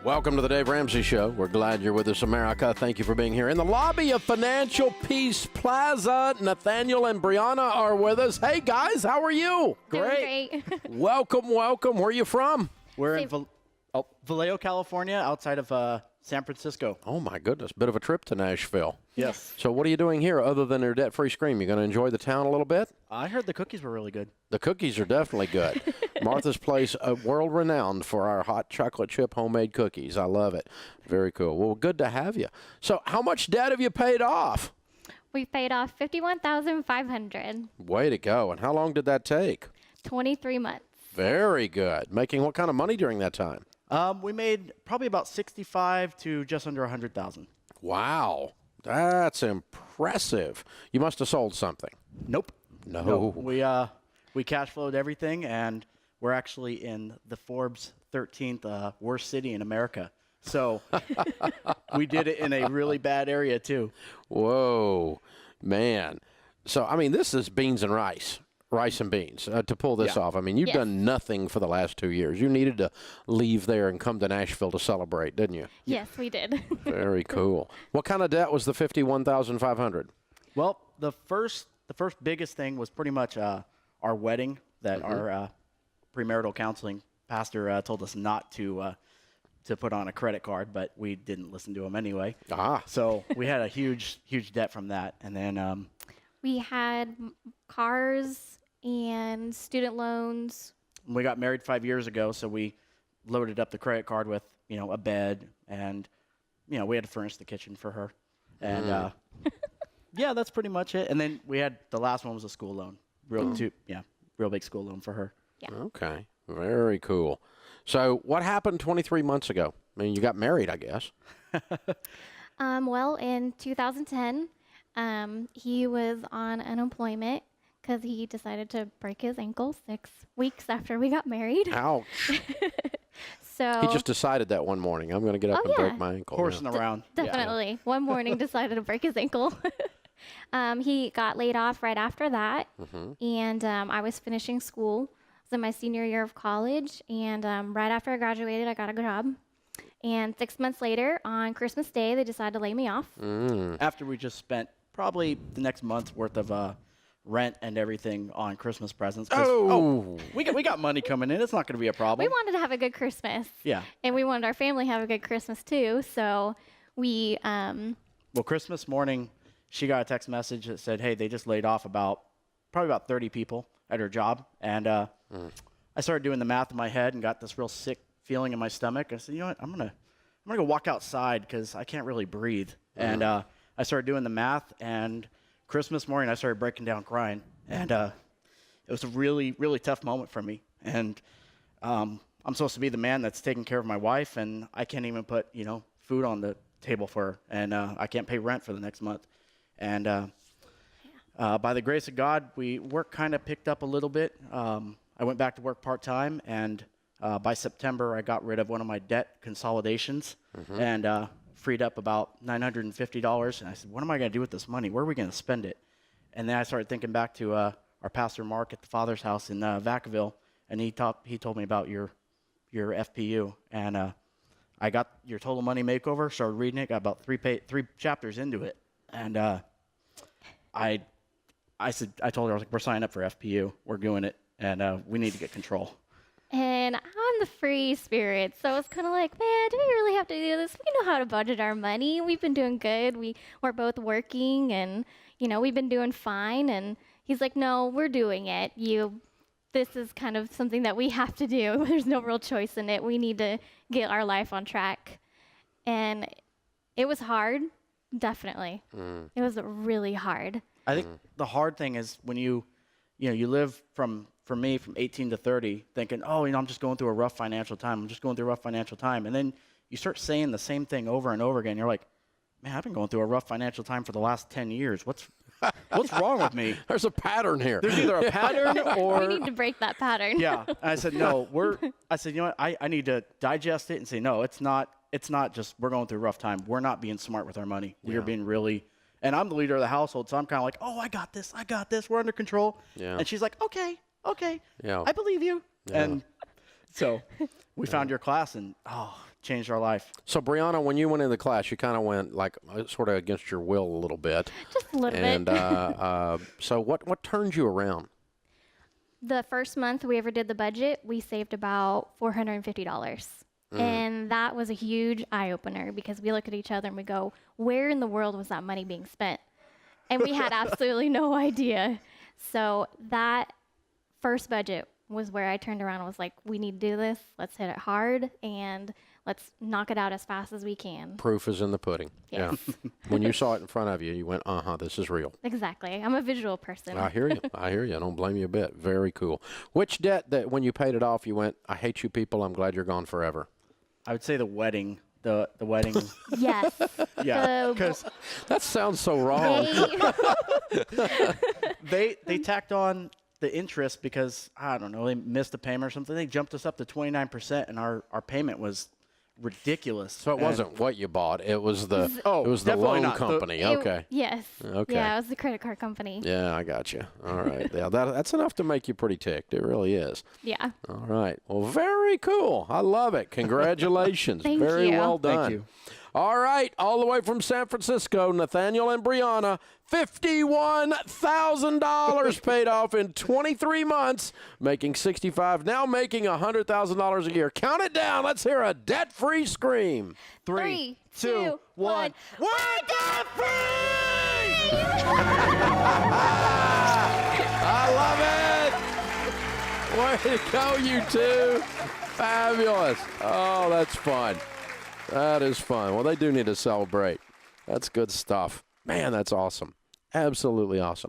Welcome to the Dave Ramsey Show. We're glad you're with us, America. Thank you for being here. In the lobby of Financial Peace Plaza, Nathaniel and Brianna are with us. Hey, guys, how are you? Great. Welcome. Where are you from? We're in Vallejo, California, outside of San Francisco. Oh, my goodness. Bit of a trip to Nashville. Yes. So what are you doing here other than your debt-free scream? You going to enjoy the town a little bit? I heard the cookies were really good. The cookies are definitely good. Martha's Place, world-renowned for our hot chocolate chip homemade cookies. I love it. Very cool. Well, good to have you. So how much debt have you paid off? We paid off $51,500. Way to go. And how long did that take? 23 months. Very good. Making what kind of money during that time? We made probably about 65 to just under 100,000. Wow. That's impressive. You must have sold something. Nope. No. We cash flowed everything, and we're actually in the Forbes 13th worst city in America. So we did it in a really bad area too. Whoa, man. So, I mean, this is beans and rice and beans to pull this off. I mean, you've done nothing for the last 2 years. You needed to leave there and come to Nashville to celebrate, didn't you? Yes, we did. Very cool. What kind of debt was the $51,500? Well, the first biggest thing was pretty much our wedding that our premarital counseling pastor told us not to put on a credit card, but we didn't listen to him anyway. So we had a huge debt from that. And then we had cars and student loans. We got married 5 years ago, so we loaded up the credit card with, a bed, and, we had to furnish the kitchen for her. And, yeah, that's pretty much it. And then we had, the last one was a school loan. Real big school loan for her. Yeah. Okay. Very cool. So what happened 23 months ago? I mean, you got married, I guess. Well, in 2010, he was on unemployment because he decided to break his ankle 6 weeks after we got married. Ouch. So He just decided that one morning, I'm going to get up and break my ankle. Horsing around. Definitely. One morning decided to break his ankle. He got laid off right after that, and I was finishing school. I was in my senior year of college, and right after I graduated, I got a job. And 6 months later, on Christmas Day, they decided to lay me off. After we just spent probably the next month's worth of rent and everything on Christmas presents. We got money coming in. It's not going to be a problem. We wanted to have a good Christmas. Yeah. And we wanted our family to have a good Christmas, too. So we... Well, Christmas morning, she got a text message that said, hey, they just laid off probably about 30 people at her job. And I started doing the math in my head and got this real sick feeling in my stomach. I said, you know what, I'm gonna go walk outside because I can't really breathe. And I started doing the math, and Christmas morning I started breaking down crying. And it was a really, really tough moment for me. And I'm supposed to be the man that's taking care of my wife, and I can't even put, food on the table for her. And I can't pay rent for the next month. And by the grace of God, work kind of picked up a little bit. I went back to work part-time, and by September, I got rid of one of my debt consolidations and freed up about $950. And I said, what am I going to do with this money? Where are we going to spend it? And then I started thinking back to our pastor, Mark, at the Father's House in Vacaville, and he told me about your FPU. And I got your Total Money Makeover, started reading it, got about three chapters into it. And I told her, I was like, we're signing up for FPU. We're doing it, and we need to get control. And I'm the free spirit, so it's kind of like, man, do we really have to do this? We know how to budget our money. We've been doing good. We're both working, and, we've been doing fine. And he's like, no, we're doing it. This is kind of something that we have to do. There's no real choice in it. We need to get our life on track. And it was hard, definitely. It was really hard. I think the hard thing is when you live for me, from 18 to 30, thinking, I'm just going through a rough financial time. And then you start saying the same thing over and over again. You're like, man, I've been going through a rough financial time for the last 10 years. What's wrong with me? There's a pattern here. There's either a pattern or... We need to break that pattern. Yeah. And I said, no, you know what? I need to digest it and say, no, it's not just we're going through a rough time. We're not being smart with our money. We are being really... And I'm the leader of the household, so I'm kind of like, I got this. We're under control. Yeah. And she's like, okay, I believe you. Yeah. And so we found your class, and changed our life. So, Brianna, when you went into the class, you kind of went like sort of against your will a little bit. Just a little And bit. so what turned you around? The first month we ever did the budget, we saved about $450. And that was a huge eye-opener because we look at each other and we go, where in the world was that money being spent? And we had absolutely no idea. So that first budget was where I turned around and was like, we need to do this. Let's hit it hard and let's knock it out as fast as we can. Proof is in the pudding. Yes. Yeah. When you saw it in front of you, you went, this is real. Exactly. I'm a visual person. I hear you. I hear you. I don't blame you a bit. Very cool. Which debt that when you paid it off, you went, I hate you people. I'm glad you're gone forever? I would say the wedding. The wedding. Yes. Yeah. Because that sounds so wrong. they tacked on the interest because, I don't know, they missed a payment or something. They jumped us up to 29%, and our payment was ridiculous. So it wasn't what you bought. It was the it was the definitely loan not. company. Okay. Yes. Okay. Yeah, it was the credit card company. Yeah, I got you. All right. Yeah, that's enough to make you pretty ticked. It really is. Yeah. All right. Well, very cool. I love it. Congratulations. Thank Very you. well done. Thank you. All right. All the way from San Francisco, Nathaniel and Brianna, $51,000 paid off in 23 months, making $65,000, now making $100,000 a year. Count it down. Let's hear a debt-free scream. 3, 2, 1. We're debt-free! I love it. Way to go, you two. Fabulous. Oh, that's fun. That is fun. Well, they do need to celebrate. That's good stuff. Man, that's awesome. Absolutely awesome.